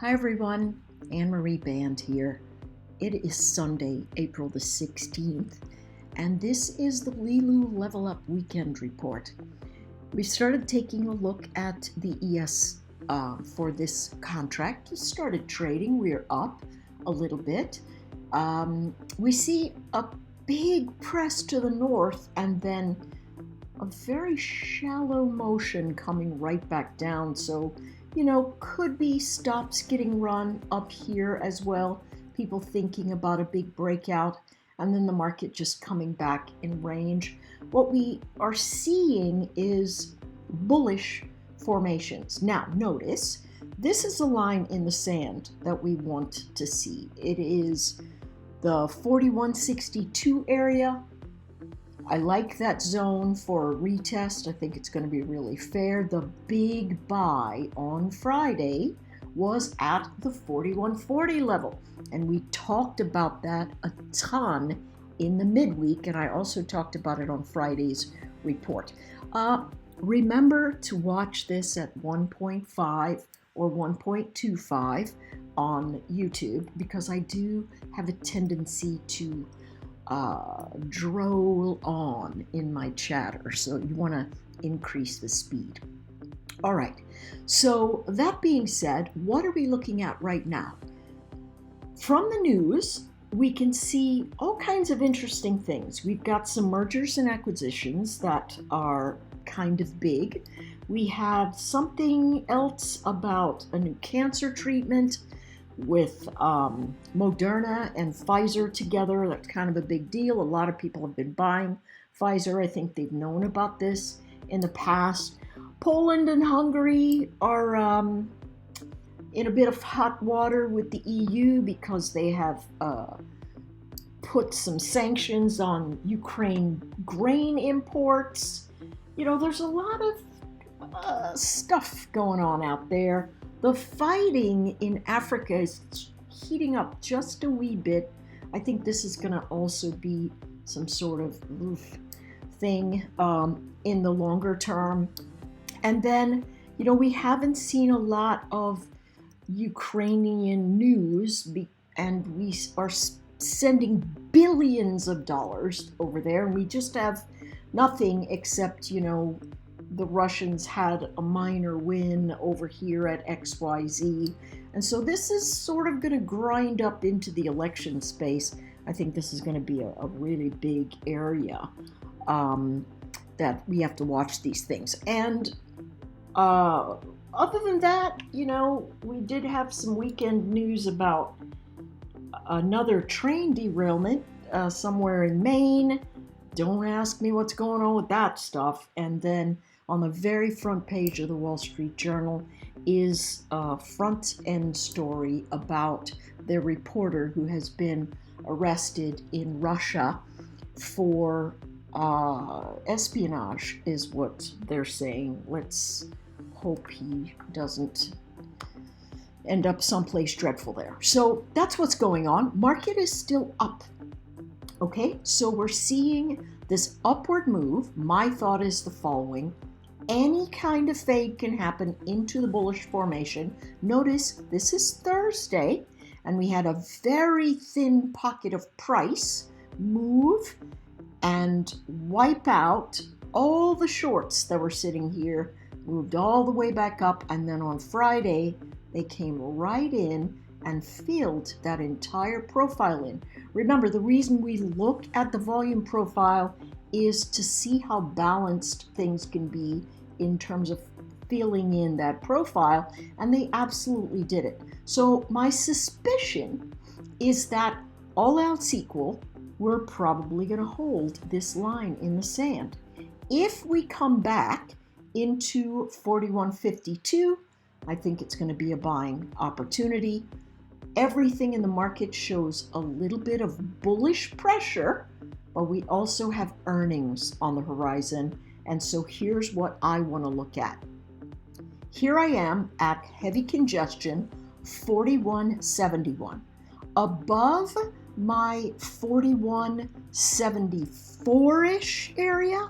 Hi everyone, Anne-Marie Band here. It is Sunday, April the 16th, and this is the Leeloo Level Up Weekend Report. We started taking a look at the ES for this contract. Started trading, we're up a little bit. We see a big press to the north and then a very shallow motion coming right back down. So, could be stops getting run up here as well. People thinking about a big breakout and then the market just coming back in range. What we are seeing is bullish formations. Now, notice this is a line in the sand that we want to see. It is the 4162 area. I like that zone for a retest. I think it's going to be really fair. The big buy on Friday was at the 4140 level, and we talked about that a ton in the midweek, and I also talked about it on Friday's report. Remember to watch this at 1.5 or 1.25 on YouTube, because I do have a tendency to droll on in my chatter, so you want to increase the speed. All right, so that being said, what are we looking at right now? From the news, we can see all kinds of interesting things. We've got some mergers and acquisitions that are kind of big. We have something else about a new cancer treatment with Moderna and Pfizer together. That's kind of a big deal. A lot of people have been buying Pfizer. I think they've known about this in the past. Poland and Hungary are in a bit of hot water with the EU because they have put some sanctions on Ukraine grain imports. There's a lot of stuff going on out there. The fighting in Africa is heating up just a wee bit. I think this is going to also be some sort of thing in the longer term. And then, we haven't seen a lot of Ukrainian news, and we are sending billions of dollars over there, and we just have nothing except, the Russians had a minor win over here at XYZ. And so this is sort of going to grind up into the election space. I think this is going to be a really big area that we have to watch these things. And other than that, we did have some weekend news about another train derailment somewhere in Maine. Don't ask me what's going on with that stuff. And then on the very front page of the Wall Street Journal is a front-end story about the reporter who has been arrested in Russia for espionage, is what they're saying. Let's hope he doesn't end up someplace dreadful there. So that's what's going on. Market is still up. Okay, so we're seeing this upward move. My thought is the following. Any kind of fade can happen into the bullish formation. Notice this is Thursday, and we had a very thin pocket of price move and wipe out all the shorts that were sitting here, moved all the way back up, and then on Friday, they came right in and filled that entire profile in. Remember, the reason we look at the volume profile is to see how balanced things can be in terms of filling in that profile, and they absolutely did it. So my suspicion is that all else equal, we're probably going to hold this line in the sand. If we come back into 4152, I think it's going to be a buying opportunity. Everything in the market shows a little bit of bullish pressure, but we also have earnings on the horizon. And so here's what I want to look at. Here I am at heavy congestion, 4171. Above my 4174-ish area,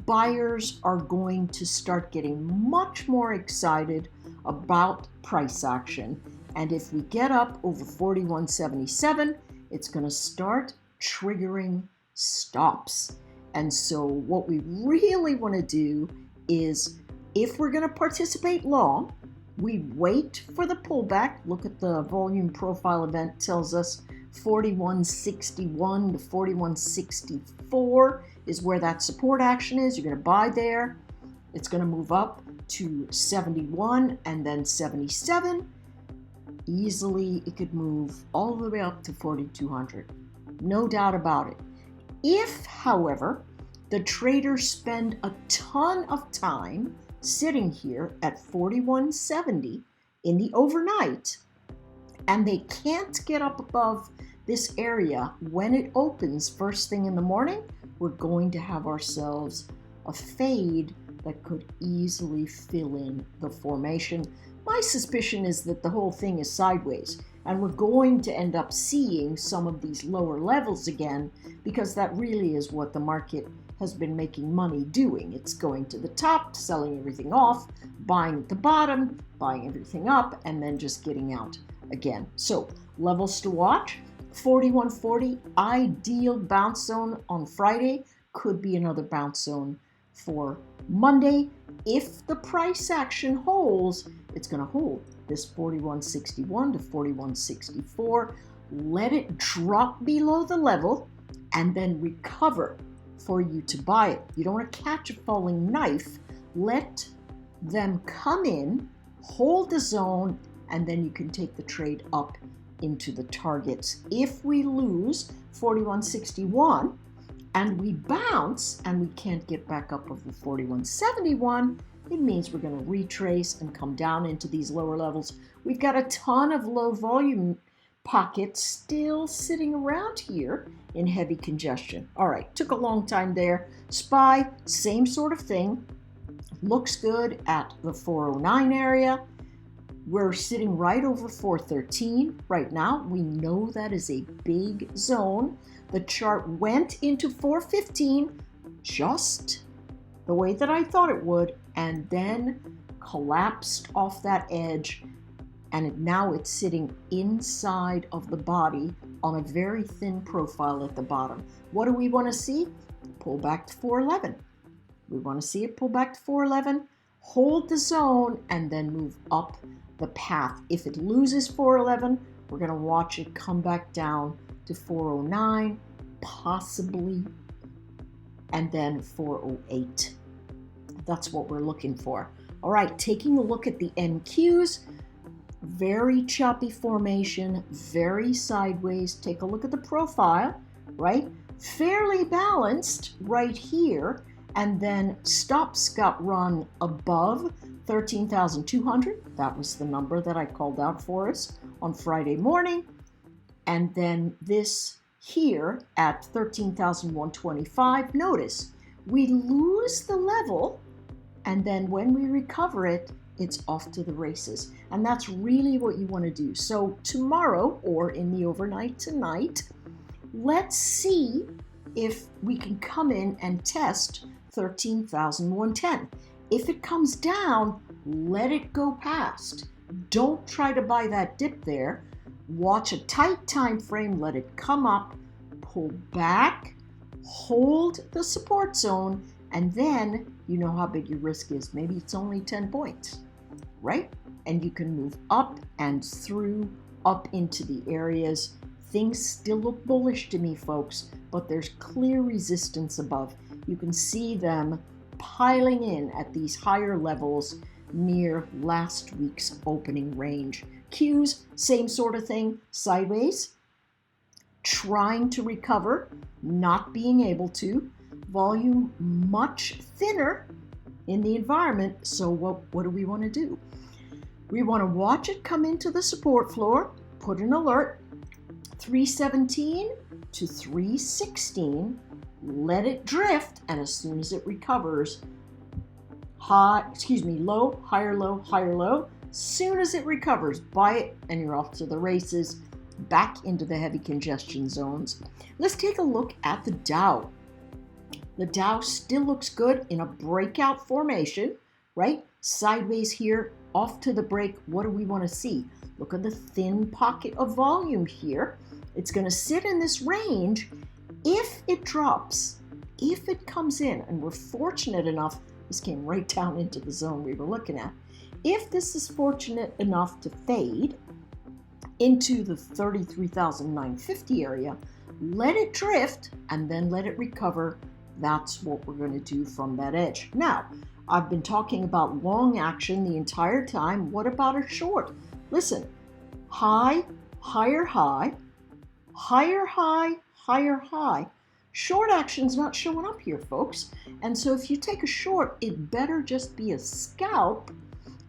buyers are going to start getting much more excited about price action. And if we get up over 41.77, it's going to start triggering stops. And so what we really want to do is, if we're going to participate long, we wait for the pullback. Look at the volume profile event, tells us 41.61 to 41.64 is where that support action is. You're going to buy there. It's going to move up to 71 and then 77. Easily, it could move all the way up to 4,200. No doubt about it. If, however, the traders spend a ton of time sitting here at 41.70 in the overnight, and they can't get up above this area when it opens first thing in the morning, we're going to have ourselves a fade that could easily fill in the formation. My suspicion is that the whole thing is sideways, and we're going to end up seeing some of these lower levels again, because that really is what the market has been making money doing. It's going to the top, selling everything off, buying at the bottom, buying everything up, and then just getting out again. So levels to watch: 41.40, ideal bounce zone on Friday, could be another bounce zone for Monday. If the price action holds, it's going to hold this 41.61 to 41.64. Let it drop below the level and then recover for you to buy it. You don't want to catch a falling knife. Let them come in, hold the zone, and then you can take the trade up into the targets. If we lose 41.61 and we bounce and we can't get back up over 41.71, it means we're going to retrace and come down into these lower levels. We've got a ton of low volume pockets still sitting around here in heavy congestion. All right, took a long time there. SPY, same sort of thing. Looks good at the 409 area. We're sitting right over 413 right now. We know that is a big zone. The chart went into 415 just the way that I thought it would, and then collapsed off that edge, and now it's sitting inside of the body on a very thin profile at the bottom. What do we want to see? Pull back to 411. We want to see it pull back to 411, hold the zone, and then move up the path. If it loses 411, we're going to watch it come back down to 409, possibly, and then 408. That's what we're looking for. All right, taking a look at the NQs, very choppy formation, very sideways. Take a look at the profile, right? Fairly balanced right here, and then stops got run above 13,200. That was the number that I called out for us on Friday morning. And then this here at 13,125. Notice we lose the level, and then when we recover it, it's off to the races. And that's really what you want to do. So tomorrow, or in the overnight tonight, let's see if we can come in and test 13,110. If it comes down, let it go past. Don't try to buy that dip there. Watch a tight time frame, let it come up, pull back, hold the support zone, and then you know how big your risk is. Maybe it's only 10 points, right? And you can move up and through, up into the areas. Things still look bullish to me, folks, but there's clear resistance above. You can see them piling in at these higher levels near last week's opening range. Qs, same sort of thing, sideways, trying to recover, not being able to. Volume much thinner in the environment, so what do we want to do? We want to watch it come into the support floor, put an alert, 317 to 316, let it drift, and as soon as it recovers, low, higher low, higher low. Soon as it recovers, buy it, and you're off to the races, back into the heavy congestion zones. Let's take a look at the Dow. The Dow still looks good in a breakout formation, right? sideways here, off to the break. What do we want to see? Look at the thin pocket of volume here. It's going to sit in this range. If it drops, if it comes in, and we're fortunate enough, this came right down into the zone we were looking at. If this is fortunate enough to fade into the 33,950 area, let it drift and then let it recover. That's what we're going to do from that edge. Now, I've been talking about long action the entire time. What about a short? Listen, high, higher high, higher high, higher high. Short action's not showing up here, folks. And so if you take a short, it better just be a scalp.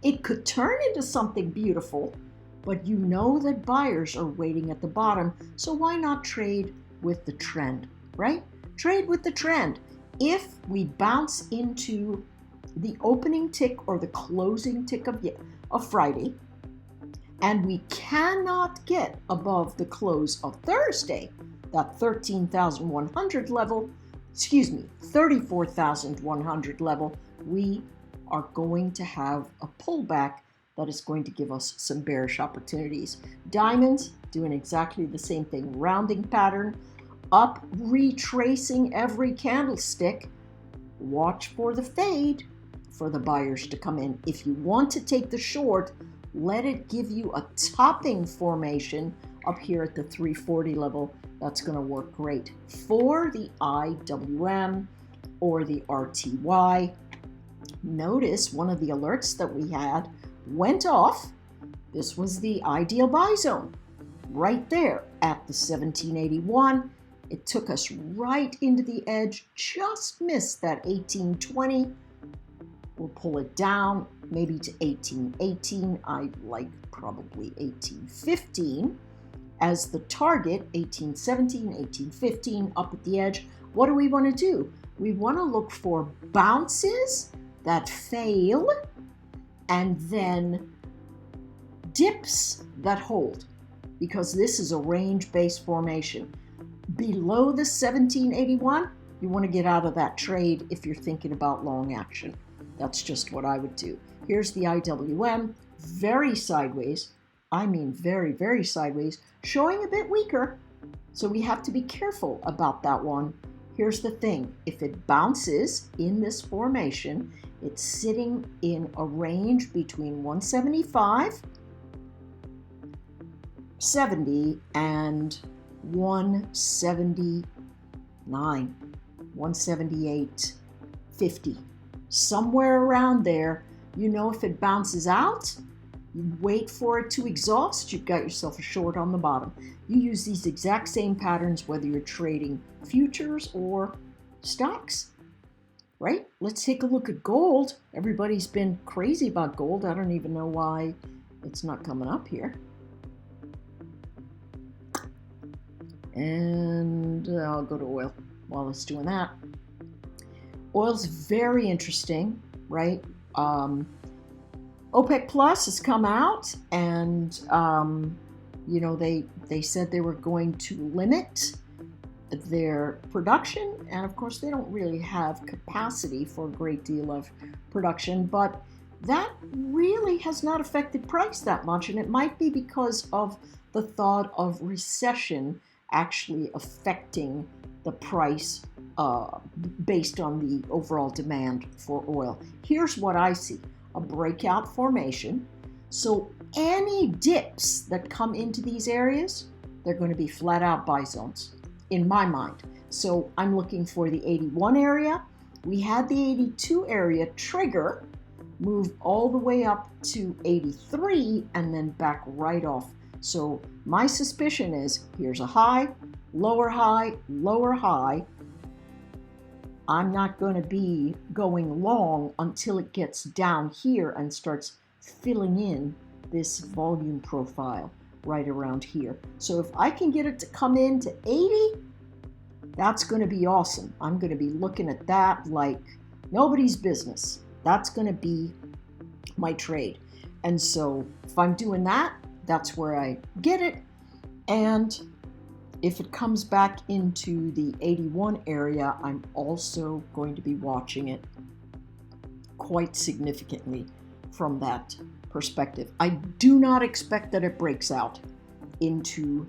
It could turn into something beautiful, but you know that buyers are waiting at the bottom. So why not trade with the trend, right? Trade with the trend. If we bounce into the opening tick or the closing tick of Friday, and we cannot get above the close of Thursday, that 13,100 level, 34,100 level, we are going to have a pullback that is going to give us some bearish opportunities. Diamonds doing exactly the same thing, rounding pattern, up, retracing every candlestick. Watch for the fade for the buyers to come in. If you want to take the short, let it give you a topping formation up here at the 340 level. That's going to work great for the IWM or the RTY. Notice one of the alerts that we had went off. This was the ideal buy zone right there at the 1781. It took us right into the edge, just missed that 1820. We'll pull it down maybe to 1818. I like probably 1815 as the target, 1817, 1815 up at the edge. What do we want to do? We want to look for bounces that fail and then dips that hold, because this is a range-based formation. Below the 1781, you want to get out of that trade if you're thinking about long action. That's just what I would do. Here's the IWM, very sideways. I mean very, very sideways, showing a bit weaker. So we have to be careful about that one. Here's the thing. If it bounces in this formation, it's sitting in a range between 175, 70, and 179, 178, 50. Somewhere around there. You know, if it bounces out, you wait for it to exhaust, you've got yourself a short on the bottom. You use these exact same patterns whether you're trading futures or stocks, right? Let's take a look at gold. Everybody's been crazy about gold. I don't even know why it's not coming up here. And I'll go to oil while it's doing that. Oil's very interesting, right? OPEC Plus has come out and, you know, they said they were going to limit their production. And of course, they don't really have capacity for a great deal of production, but that really has not affected price that much. And it might be because of the thought of recession actually affecting the price based on the overall demand for oil. Here's what I see. A breakout formation. So any dips that come into these areas, they're going to be flat out buy zones in my mind. So I'm looking for the 81 area. We had the 82 area trigger, move all the way up to 83 and then back right off. So my suspicion is here's a high, lower high, lower high. I'm not going to be going long until it gets down here and starts filling in this volume profile right around here. So if I can get it to come in to 80, that's going to be awesome. I'm going to be looking at that like nobody's business. That's going to be my trade. And so if I'm doing that, that's where I get it. And if it comes back into the 81 area, I'm also going to be watching it quite significantly. from that perspective. I do not expect that it breaks out into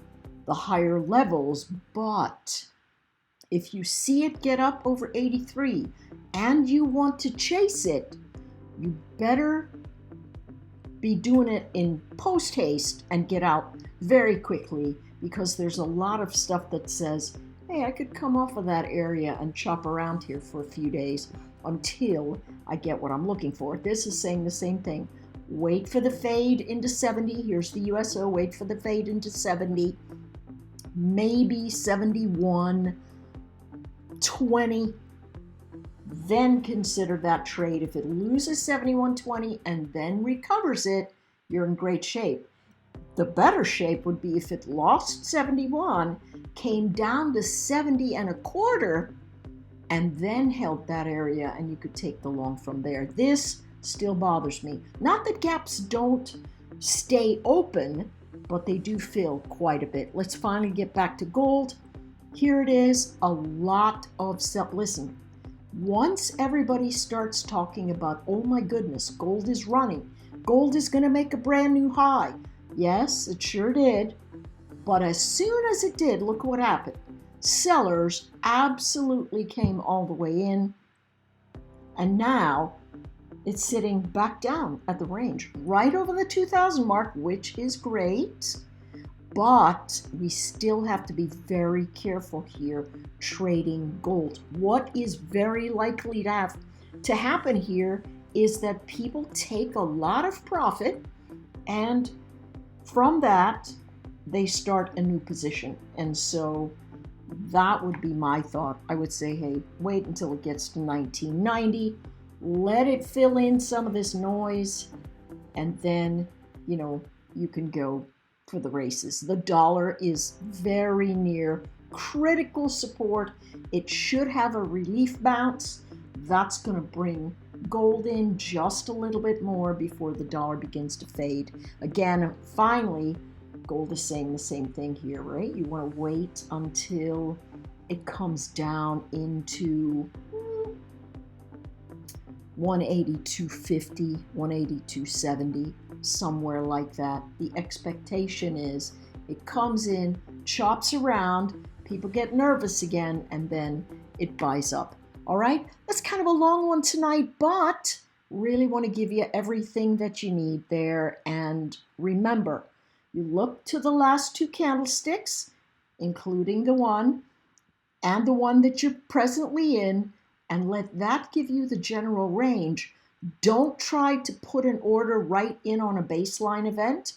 the higher levels, but if you see it get up over 83 and you want to chase it, you better be doing it in post haste and get out very quickly, because there's a lot of stuff that says, hey, I could come off of that area and chop around here for a few days until I get what I'm looking for. This is saying the same thing. Wait for the fade into 70. Here's the USO. Wait for the fade into 70. Maybe 71.20. Then consider that trade. If it loses 71.20 and then recovers it, you're in great shape. The better shape would be if it lost 71, came down to 70.25, and then held that area, and you could take the long from there. This still bothers me. Not that gaps don't stay open, but they do fill quite a bit. Let's finally get back to gold. Here it is, a lot of listen, once everybody starts talking about, oh my goodness, gold is running, gold is going to make a brand new high. Yes, it sure did. But as soon as it did, look what happened. Sellers absolutely came all the way in. And now it's sitting back down at the range, right over the 2,000 mark, which is great. But we still have to be very careful here trading gold. What is very likely to happen here is that people take a lot of profit, and from that, they start a new position. And so that would be my thought. I would say, hey, wait until it gets to 1990, let it fill in some of this noise, and then, you can go for the races. The dollar is very near critical support. It should have a relief bounce. That's going to bring gold in just a little bit more before the dollar begins to fade. Again, finally, gold is saying the same thing here, right? You want to wait until it comes down into 182.50, 182.70, somewhere like that. The expectation is it comes in, chops around, people get nervous again, and then it buys up. All right, that's kind of a long one tonight, but really want to give you everything that you need there. And remember, you look to the last two candlesticks, including the one and the one that you're presently in, and let that give you the general range. Don't try to put an order right in on a baseline event,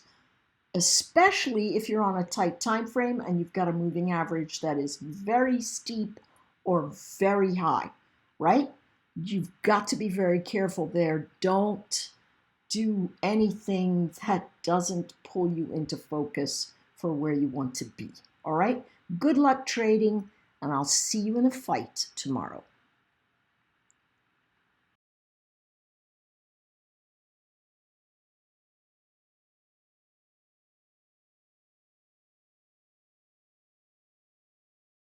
especially if you're on a tight time frame and you've got a moving average that is very steep or very high, right? You've got to be very careful there. Don't do anything that doesn't pull you into focus for where you want to be, all right? Good luck trading, and I'll see you in the fight tomorrow.